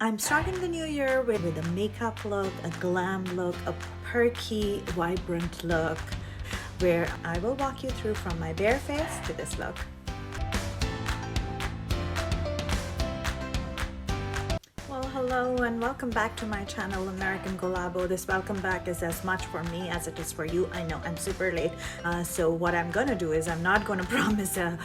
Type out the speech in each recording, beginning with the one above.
I'm starting the new year with a makeup look, a glam look, a perky, vibrant look, where I will walk you through from my bare face to this look. Well, hello and welcome back to my channel, American Collabo. This welcome back is as much for me as it is for you. I know I'm super late, so what I'm gonna do is I'm not gonna promise a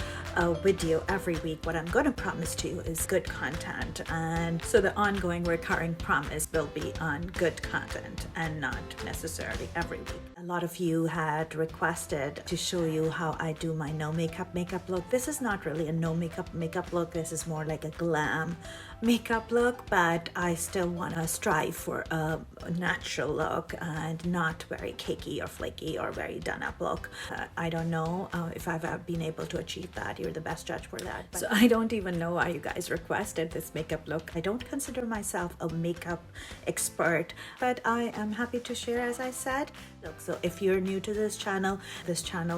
video every week. What I'm gonna promise to you is good content, and so the ongoing recurring promise will be on good content and not necessarily every week. A lot of you had requested to show you how I do my no makeup look. This is not really a no makeup look. This is more like a glam makeup look, but I still want to strive for a natural look and not very cakey or flaky or very done up look. I don't know if I've been able to achieve that. You're the best judge for that. So I don't even know why you guys requested this makeup look. I don't consider myself a makeup expert, but I am happy to share, as I said. Look, so if you're new to this channel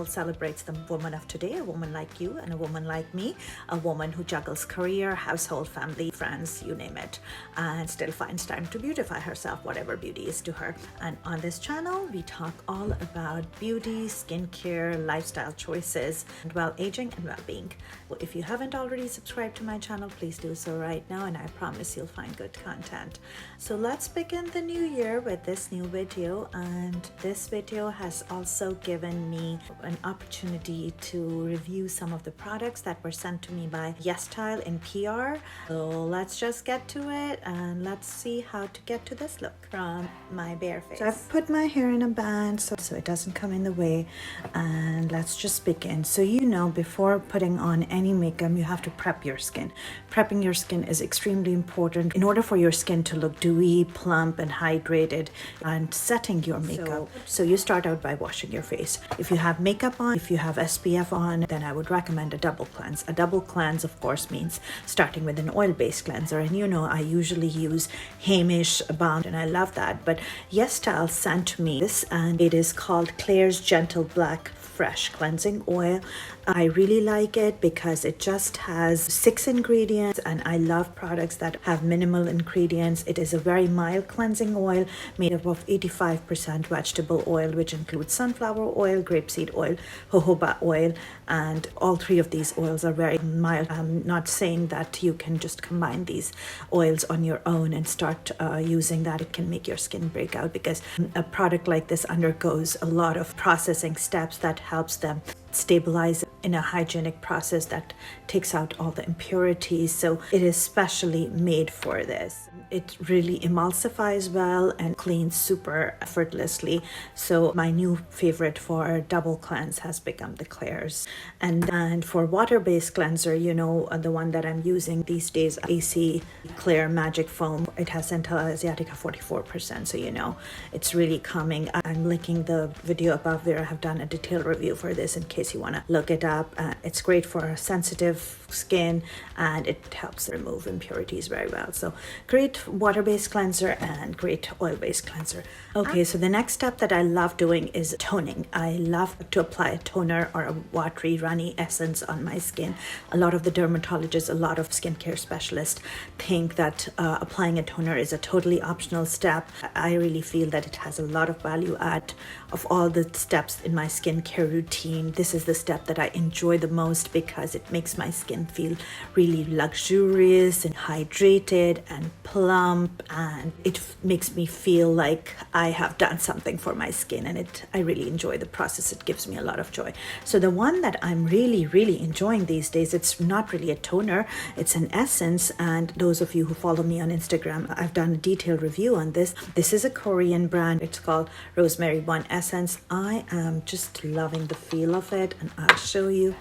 celebrates the woman of today, a woman like you and a woman like me, a woman who juggles career, household, family, friends, you name it, and still finds time to beautify herself, whatever beauty is to her. And on this channel, we talk all about beauty, skincare, lifestyle choices, and well-aging and well-being. Well, if you haven't already subscribed to my channel, please do so right now, and I promise you'll find good content. So let's begin the new year with this new video, and this video has also given me an opportunity to review some of the products that were sent to me by YesStyle in PR. So let's just get to it and let's see how to get to this look from my bare face. So I've put my hair in a band so it doesn't come in the way, and let's just begin. So you know, before putting on any makeup, you have to prep your skin. Prepping your skin is extremely important in order for your skin to look dewy, plump, and hydrated, and setting your makeup. So you start out by washing your face. If you have makeup on, if you have SPF on, then I would recommend a double cleanse. A double cleanse, of course, means starting with an oil-based cleanser. And you know, I usually use Hamish balm, and I love that. But YesStyle sent me this, and it is called Klairs Gentle Black Fresh Cleansing Oil. I really like it because it just has 6 ingredients, and I love products that have minimal ingredients. It is a very mild cleansing oil made up of 85% vegetable oil, which includes sunflower oil, grapeseed oil, jojoba oil, and all 3 of these oils are very mild. I'm not saying that you can just combine these oils on your own and start using that. It can make your skin break out, because a product like this undergoes a lot of processing steps that helps them stabilize in a hygienic process that takes out all the impurities. So it is specially made for this. It really emulsifies well and cleans super effortlessly. So my new favorite for double cleanse has become the Klairs. And for water-based cleanser, you know, the one that I'm using these days, AC Clear Magic Foam, it has Centella Asiatica 44%, so you know it's really calming. I'm linking the video above where I have done a detailed review for this in case you want to look it up. It's great for sensitive skin, and it helps remove impurities very well. So great water-based cleanser and great oil-based cleanser. Okay, so the next step that I love doing is toning. I love to apply a toner or a watery runny essence on my skin. A lot of the dermatologists, a lot of skincare specialists think that applying a toner is a totally optional step. I really feel that it has a lot of value add. Of all the steps in my skincare routine, this is the step that I enjoy the most because it makes my skin feel really luxurious and hydrated and plump, and it makes me feel like I have done something for my skin, and I really enjoy the process. It gives me a lot of joy. So the one that I'm really enjoying these days, it's not really a toner, it's an essence, and those of you who follow me on Instagram, I've done a detailed review on this. This is a Korean brand. It's called Rosemary 1 Essence. I am just loving the feel of it, and I'll show you.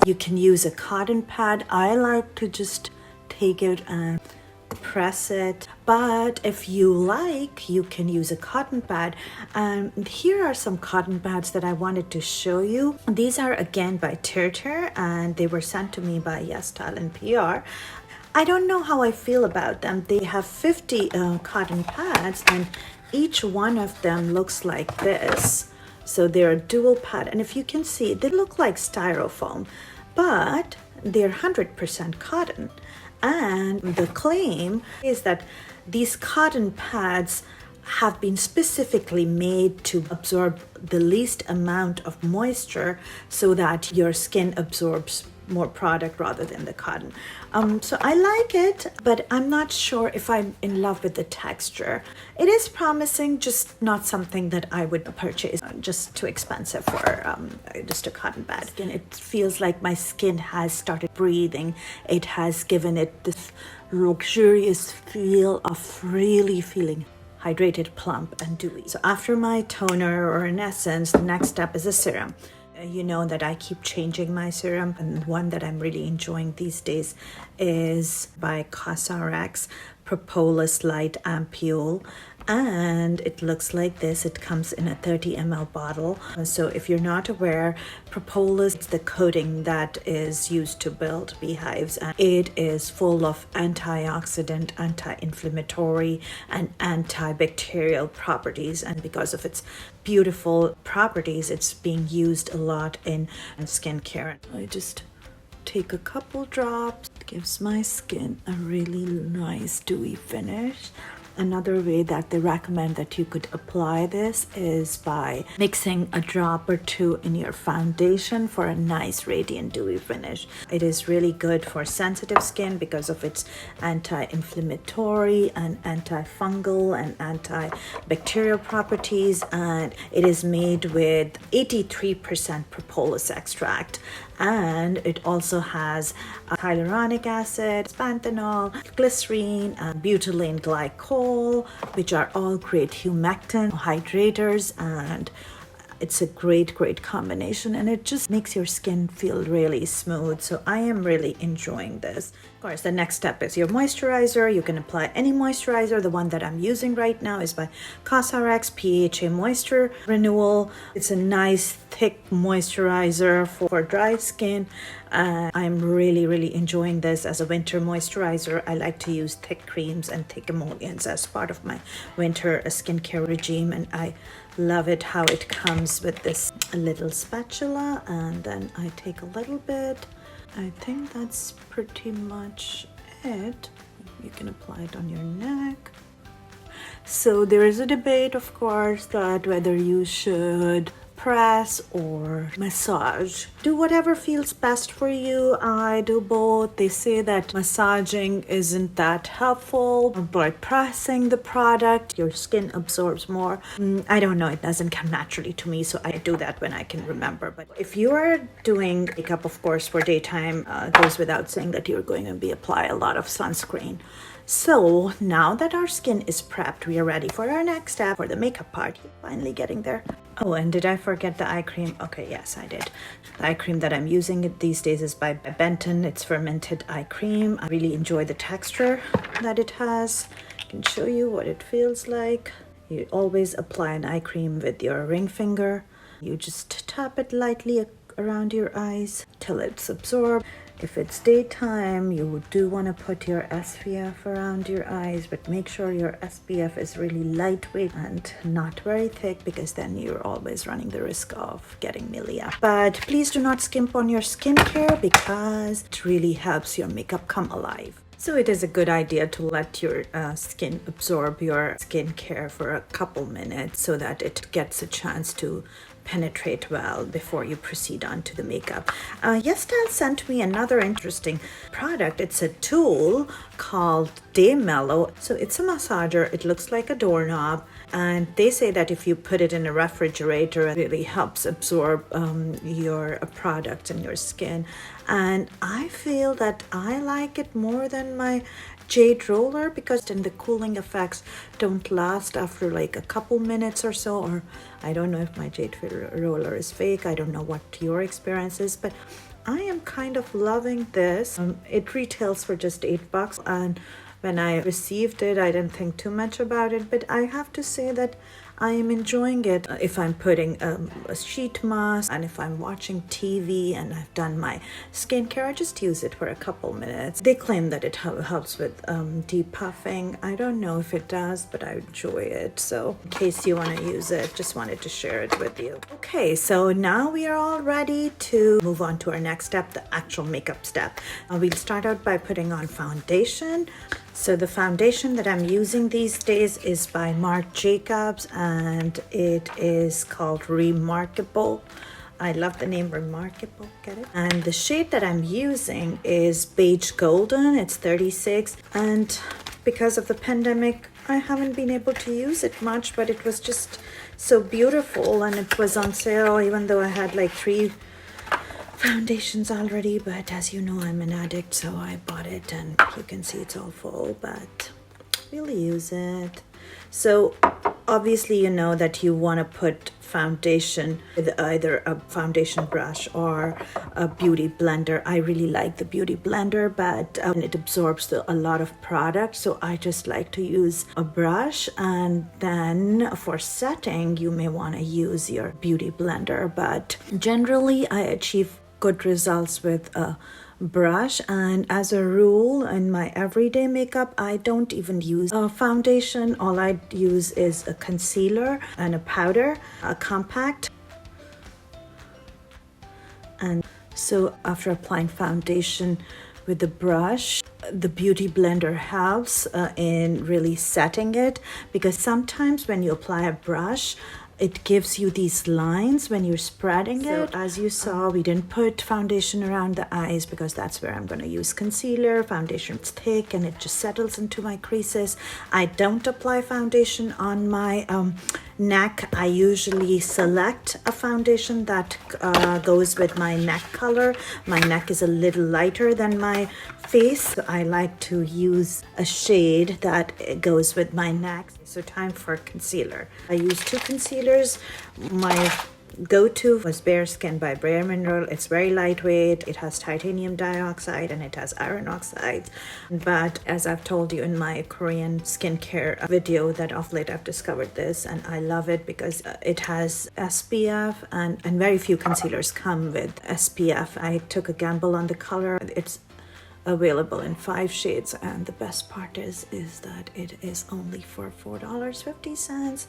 You can use a cotton pad. I like to just take it and press it, but if you like, you can use a cotton pad. And here are some cotton pads that I wanted to show you. These are again by TIRTIR, and they were sent to me by YesStyle and PR. I don't know how I feel about them. They have 50 cotton pads, and each one of them looks like this. So they're a dual pad, and if you can see, they look like styrofoam, but they're 100% cotton. And the claim is that these cotton pads have been specifically made to absorb the least amount of moisture so that your skin absorbs more product rather than the cotton. So I like it, but I'm not sure if I'm in love with the texture. It is promising, just not something that I would purchase. Just too expensive for just a cotton pad. And it feels like my skin has started breathing. It has given it this luxurious feel of really feeling hydrated, plump, and dewy. So after my toner or an essence, the next step is a serum. You know that I keep changing my serum, and one that I'm really enjoying these days is by COSRX, Propolis Light Ampoule. And it looks like this. It comes in a 30 ml bottle. So if you're not aware, propolis is the coating that is used to build beehives, and it is full of antioxidant, anti-inflammatory, and antibacterial properties. And because of its beautiful properties, it's being used a lot in skincare. I just take a couple drops. It gives my skin a really nice dewy finish. Another way that they recommend that you could apply this is by mixing a drop or two in your foundation for a nice radiant dewy finish. It is really good for sensitive skin because of its anti-inflammatory and antifungal and antibacterial properties, and it is made with 83% propolis extract. And it also has hyaluronic acid, panthenol, glycerine, and butylene glycol, which are all great humectant hydrators, and it's a great combination, and it just makes your skin feel really smooth. So I am really enjoying this. Of course, the next step is your moisturizer. You can apply any moisturizer. The one that I'm using right now is by COSRX PHA Moisture Renewal. It's a nice thick moisturizer for dry skin. I'm really enjoying this as a winter moisturizer. I like to use thick creams and thick emollients as part of my winter skincare regime, and I love it how it comes with this little spatula, and then I take a little bit. I think that's pretty much it. You can apply it on your neck. So there is a debate, of course, that whether you should press or massage. Do whatever feels best for you. I do both. They say that massaging isn't that helpful. By pressing the product, your skin absorbs more. I don't know. It doesn't come naturally to me, so I do that when I can remember. But if you are doing makeup, of course, for daytime, it goes without saying that you're going to apply a lot of sunscreen. So now that our skin is prepped, we are ready for our next step, for the makeup part. Finally getting there. Oh, and did I forget the eye cream? Okay, yes, I did. The eye cream that I'm using these days is by Benton. It's fermented eye cream. I really enjoy the texture that it has. I can show you what it feels like. You always apply an eye cream with your ring finger. You just tap it lightly around your eyes till it's absorbed. If it's daytime, you do want to put your SPF around your eyes, but make sure your SPF is really lightweight and not very thick, because then you're always running the risk of getting milia. But please do not skimp on your skincare, because it really helps your makeup come alive. So it is a good idea to let your skin absorb your skincare for a couple minutes so that it gets a chance to penetrate well before you proceed on to the makeup. Yestel sent me another interesting product. It's a tool called daymellow. So it's a massager. It looks like a doorknob, and they say that if you put it in a refrigerator, it really helps absorb your product in your skin. And I feel that I like it more than my jade roller, because then the cooling effects don't last after like a couple minutes or so. Or I don't know if my jade roller is fake. I don't know what your experience is, but I am kind of loving this. It retails for just $8, and when I received it, I didn't think too much about it, but I have to say that I am enjoying it. If I'm putting a sheet mask and if I'm watching TV and I've done my skincare, I just use it for a couple minutes. They claim that it helps with depuffing. I don't know if it does, but I enjoy it. So in case you want to use it, just wanted to share it with you. Okay, so now we are all ready to move on to our next step, the actual makeup step. We'll start out by putting on foundation. So the foundation that I'm using these days is by Marc Jacobs and it is called Remarkable. I love the name Remarkable, get it? And the shade that I'm using is Beige Golden, it's 36. And because of the pandemic, I haven't been able to use it much, but it was just so beautiful and it was on sale even though I had like 3 foundations already, but as you know, I'm an addict, so I bought it and you can see it's all full, but we'll use it. So obviously you know that you want to put foundation with either a foundation brush or a beauty blender. I really like the beauty blender, but it absorbs a lot of product, so I just like to use a brush, and then for setting you may want to use your beauty blender, but generally I achieve good results with a brush. And as a rule in my everyday makeup, I don't even use a foundation. All I use is a concealer and a powder, a compact. And so after applying foundation with the brush, the beauty blender helps in really setting it, because sometimes when you apply a brush, it gives you these lines when you're spreading it. As you saw, we didn't put foundation around the eyes because that's where I'm going to use concealer. Foundation's thick and it just settles into my creases. I don't apply foundation on my neck. I usually select a foundation that goes with my neck color. My neck is a little lighter than my face, so I like to use a shade that goes with my neck. So time for concealer. I use 2 concealers. My go-to was BARESKIN by Bare Mineral. It's very lightweight. It has titanium dioxide and it has iron oxides. But as I've told you in my Korean skincare video, that of late I've discovered this and I love it because it has SPF, and very few concealers come with SPF. I took a gamble on the color. It's available in 5 shades, and the best part is that it is only for $4.50.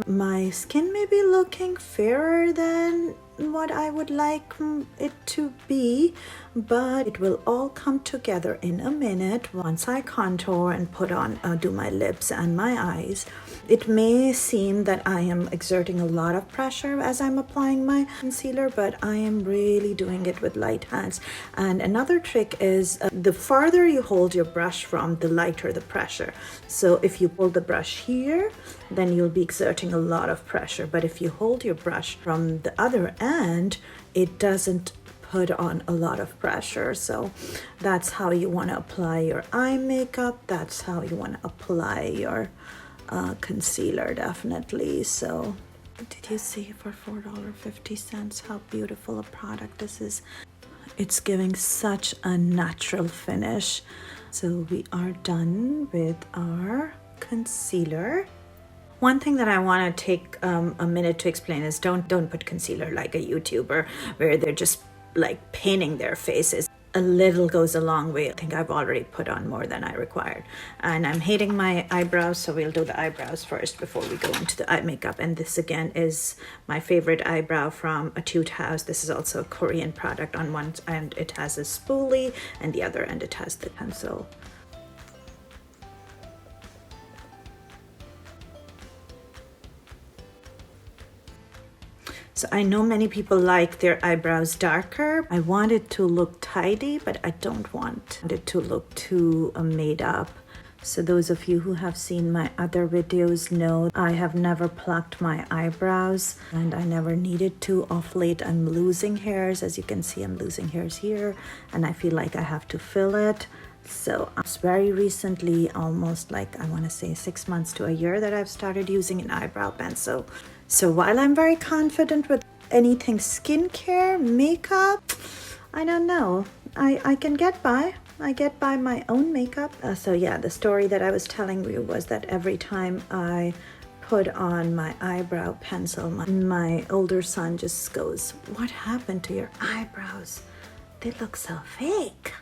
My skin may be looking fairer than what I would like it to be, but it will all come together in a minute once I contour and put on do my lips and my eyes. It may seem that I am exerting a lot of pressure as I'm applying my concealer, but I am really doing it with light hands. And another trick is the farther you hold your brush from, the lighter the pressure. So if you pull the brush here, then you'll be exerting a lot of pressure, but if you hold your brush from the other end, it doesn't put on a lot of pressure. So that's how you want to apply your eye makeup. That's how you want to apply your concealer, definitely. So did you see for $4.50 how beautiful a product this is? It's giving such a natural finish. So we are done with our concealer. One thing that I want to take a minute to explain is don't put concealer like a YouTuber where they're just like painting their faces. A little goes a long way. I think I've already put on more than I required. And I'm hating my eyebrows, so we'll do the eyebrows first before we go into the eye makeup. And this again is my favorite eyebrow from Etude House. This is also a Korean product. On one end it has a spoolie and the other end it has the pencil. So I know many people like their eyebrows darker. I want it to look tidy, but I don't want it to look too made up. So those of you who have seen my other videos know I have never plucked my eyebrows and I never needed to. Of late I'm losing hairs. As you can see, I'm losing hairs here and I feel like I have to fill it. So it's very recently, almost like I want to say 6 months to a year, that I've started using an eyebrow pencil. So while I'm very confident with anything skincare, makeup, I don't know. I can get by. I get by my own makeup. So yeah, the story that I was telling you was that every time I put on my eyebrow pencil, my older son just goes, "What happened to your eyebrows? They look so fake."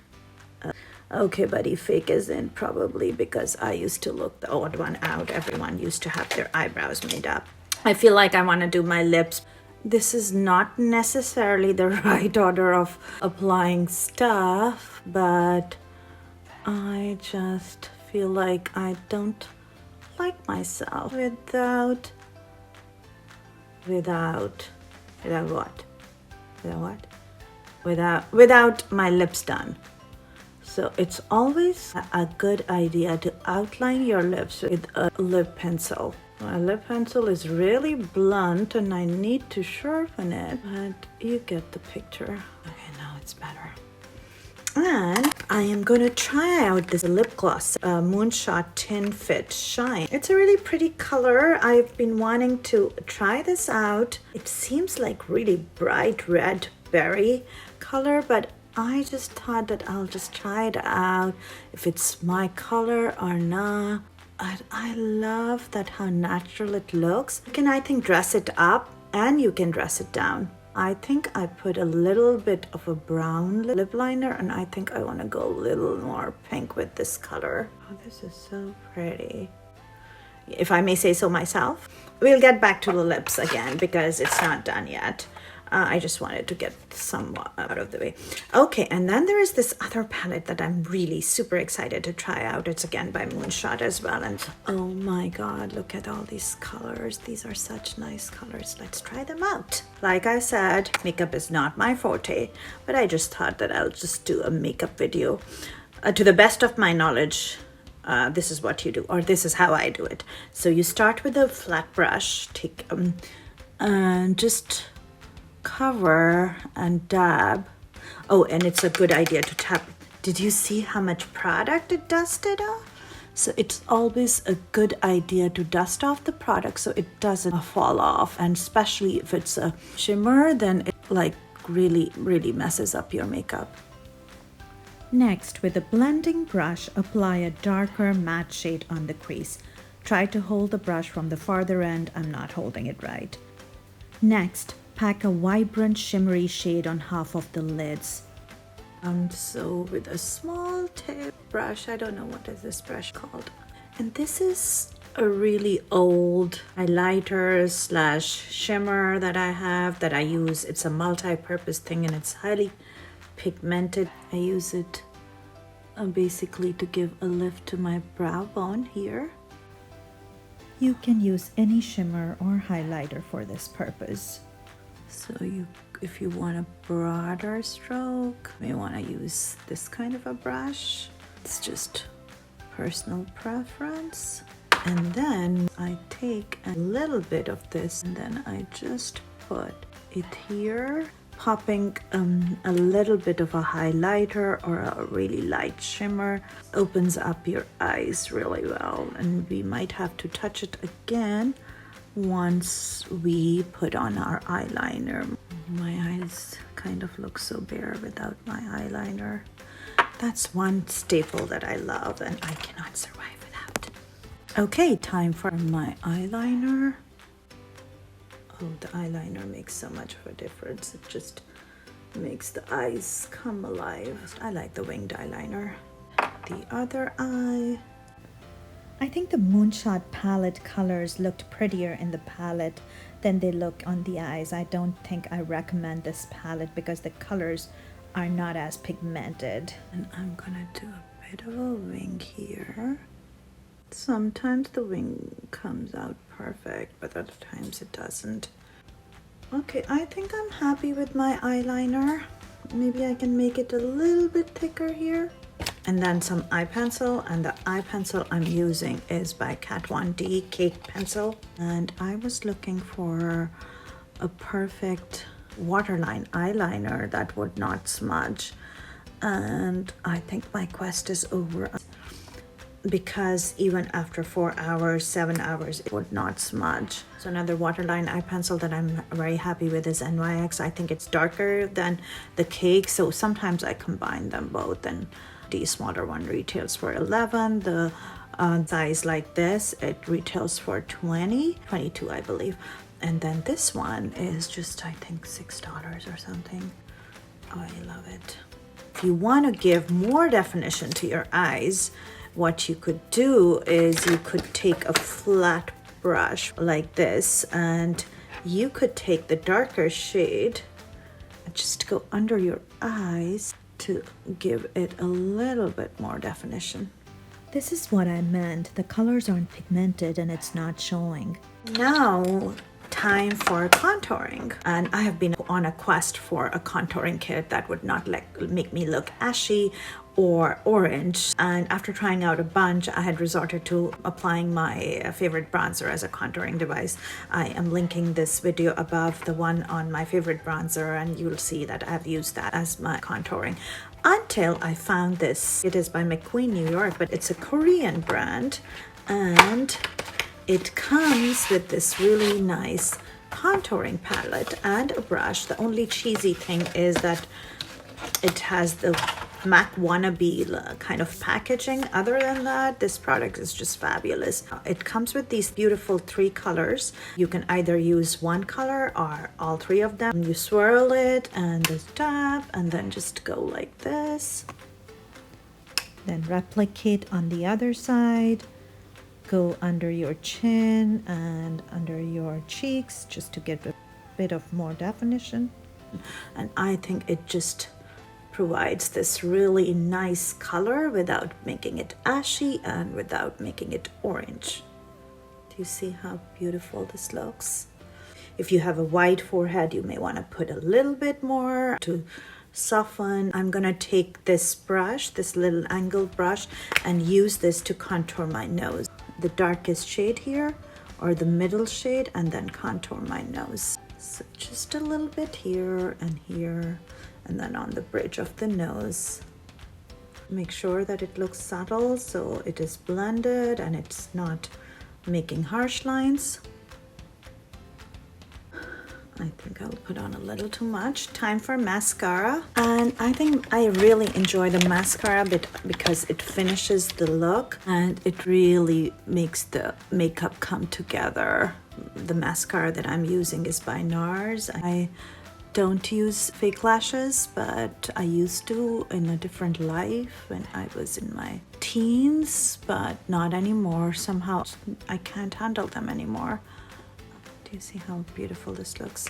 Okay, buddy, fake isn't, probably because I used to look the odd one out. Everyone used to have their eyebrows made up. I feel like I want to do my lips. This is not necessarily the right order of applying stuff, but I just feel like I don't like myself without my lips done. So it's always a good idea to outline your lips with a lip pencil. My lip pencil is really blunt and I need to sharpen it, but you get the picture. Okay, now it's better. And I am going to try out this lip gloss, Moonshot Tintfit Shine. It's a really pretty color. I've been wanting to try this out. It seems like really bright red berry color, but I just thought that I'll just try it out if it's my color or not. I love that how natural it looks. You can, I think, dress it up and you can dress it down. I think I put a little bit of a brown lip liner and I think I want to go a little more pink with this color. Oh, this is so pretty, if I may say so myself. We'll get back to the lips again because it's not done yet. I just wanted to get some out of the way. Okay, and then there is this other palette that I'm really super excited to try out. It's again by Moonshot as well. And oh my God, look at all these colors. These are such nice colors. Let's try them out. Like I said, makeup is not my forte, but I just thought that I'll just do a makeup video. To the best of my knowledge, this is what you do, or this is how I do it. So you start with a flat brush, take and just cover and dab. Oh, and it's a good idea to tap. Did you see how much product it dusted off? So it's always a good idea to dust off the product so it doesn't fall off, and especially if it's a shimmer, then it like really messes up your makeup. Next, with a blending brush, apply a darker matte shade on the crease. Try to hold the brush from the farther end. I'm not holding it right. Next, pack a vibrant shimmery shade on half of the lids. So with a small tip brush, I don't know what is this brush called. And this is a really old highlighter slash shimmer that I have, that I use. It's a multi-purpose thing and it's highly pigmented. I use it basically to give a lift to my brow bone here. You can use any shimmer or highlighter for this purpose. So if you want a broader stroke, you may want to use this kind of a brush. It's just personal preference. And then I take a little bit of this and then I just put it here, popping a little bit of a highlighter or a really light shimmer. Opens up your eyes really well, and we might have to touch it again once we put on our eyeliner. My eyes kind of look so bare without my eyeliner. That's one staple that I love and I cannot survive without. Okay, time for my eyeliner. Oh, the eyeliner makes so much of a difference. It just makes the eyes come alive. I like the winged eyeliner. The other eye. I think the Moonshot palette colors looked prettier in the palette than they look on the eyes. I don't think I recommend this palette because the colors are not as pigmented. And I'm gonna do a bit of a wing here. Sometimes the wing comes out perfect, but other times it doesn't. Okay, I think I'm happy with my eyeliner. Maybe I can make it a little bit thicker here. And then some eye pencil, and the eye pencil I'm using is by Kat Von D Cake Pencil. And I was looking for a perfect waterline eyeliner that would not smudge. And I think my quest is over, because even after 4 hours, 7 hours, it would not smudge. So another waterline eye pencil that I'm very happy with is NYX. I think it's darker than the Cake, so sometimes I combine them both, and the smaller one retails for $11. The size like this, it retails for 22 I believe. And then this one is just, I think, $6 or something. Oh, I love it. If you want to give more definition to your eyes, what you could do is you could take a flat brush like this, and you could take the darker shade and just go under your eyes to give it a little bit more definition. This is what I meant. The colors aren't pigmented and it's not showing. Now, time for contouring, and I have been on a quest for a contouring kit that would not make me look ashy or orange, and after trying out a bunch, I had resorted to applying my favorite bronzer as a contouring device. I am linking this video above, the one on my favorite bronzer, and you'll see that I've used that as my contouring until I found this. It is by MACQUEEN New York, but it's a Korean brand, and it comes with this really nice contouring palette and a brush. The only cheesy thing is that it has the MAC wannabe kind of packaging. Other than that, this product is just fabulous. It comes with these beautiful 3 colors. You can either use one color or all 3 of them. You swirl it and just tap and then just go like this. Then replicate on the other side. Go under your chin and under your cheeks just to get a bit of more definition. And I think it just provides this really nice color without making it ashy and without making it orange. Do you see how beautiful this looks? If you have a wide forehead, you may want to put a little bit more to soften. I'm gonna take this brush, this little angled brush, and use this to contour my nose. The darkest shade here or the middle shade, and then contour my nose. So just a little bit here and here, and then on the bridge of the nose. Make sure that it looks subtle so it is blended and it's not making harsh lines. I think I'll put on a little too much. Time for mascara. And I think I really enjoy the mascara bit because it finishes the look and it really makes the makeup come together. The mascara that I'm using is by NARS. I don't use fake lashes, but I used to in a different life when I was in my teens, but not anymore. Somehow I can't handle them anymore. Do you see how beautiful this looks?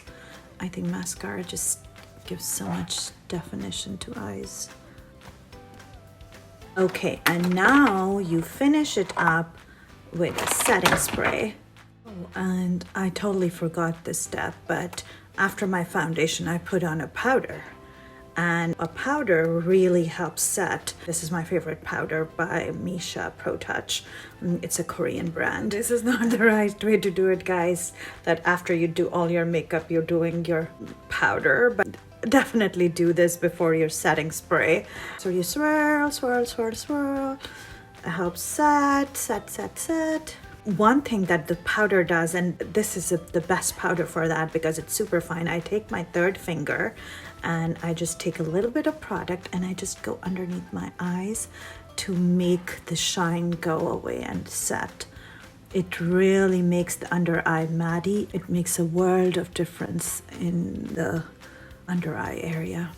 I think mascara just gives so much definition to eyes. Okay, and now you finish it up with a setting spray. Oh, and I totally forgot this step, but after my foundation, I put on a powder. And a powder really helps set. This is my favorite powder by Misha Pro Touch. It's a Korean brand. This is not the right way to do it, guys. That after you do all your makeup, you're doing your powder. But definitely do this before your setting spray. So you swirl, swirl, swirl, swirl. It helps set. One thing that the powder does, and this is the best powder for that because it's super fine. I take my third finger and I just take a little bit of product and I just go underneath my eyes to make the shine go away and set. It really makes the under eye matty. It makes a world of difference in the under eye area.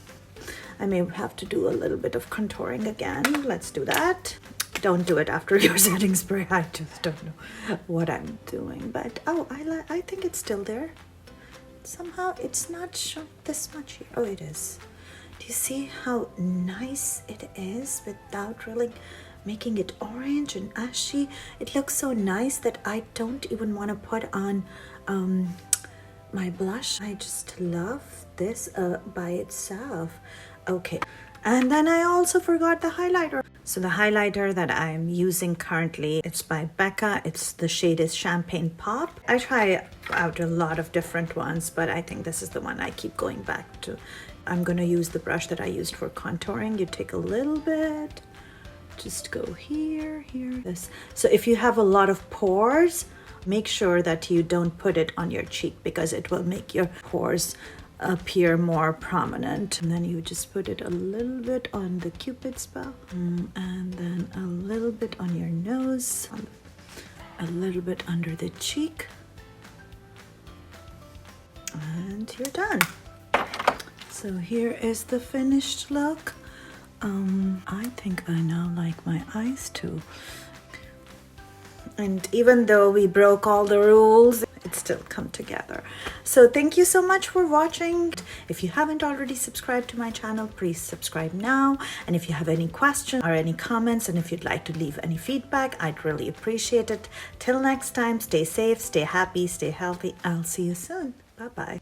I may have to do a little bit of contouring again. Let's do that. Don't do it after your setting spray. I just don't know what I'm doing. But oh, I think it's still there. Somehow it's not shown this much here. Oh, it is. Do you see how nice it is without really making it orange and ashy? It looks so nice that I don't even want to put on my blush. I just love this by itself. Okay, and then I also forgot the highlighter. So the highlighter that I'm using currently, it's by Becca. The shade is Champagne Pop. I try out a lot of different ones, but I think this is the one I keep going back to. I'm gonna use the brush that I used for contouring. You take a little bit, just go here, this. So if you have a lot of pores, make sure that you don't put it on your cheek because it will make your pores appear more prominent. And then you just put it a little bit on the Cupid's bow, and then a little bit on your nose, a little bit under the cheek, and you're done. So here is the finished look. I think I now like my eyes too. And even though we broke all the rules, it still come together. So thank you so much for watching. If you haven't already subscribed to my channel, please subscribe now. And if you have any questions or any comments, and if you'd like to leave any feedback, I'd really appreciate it. Till next time, stay safe, stay happy, stay healthy. I'll see you soon. Bye-bye.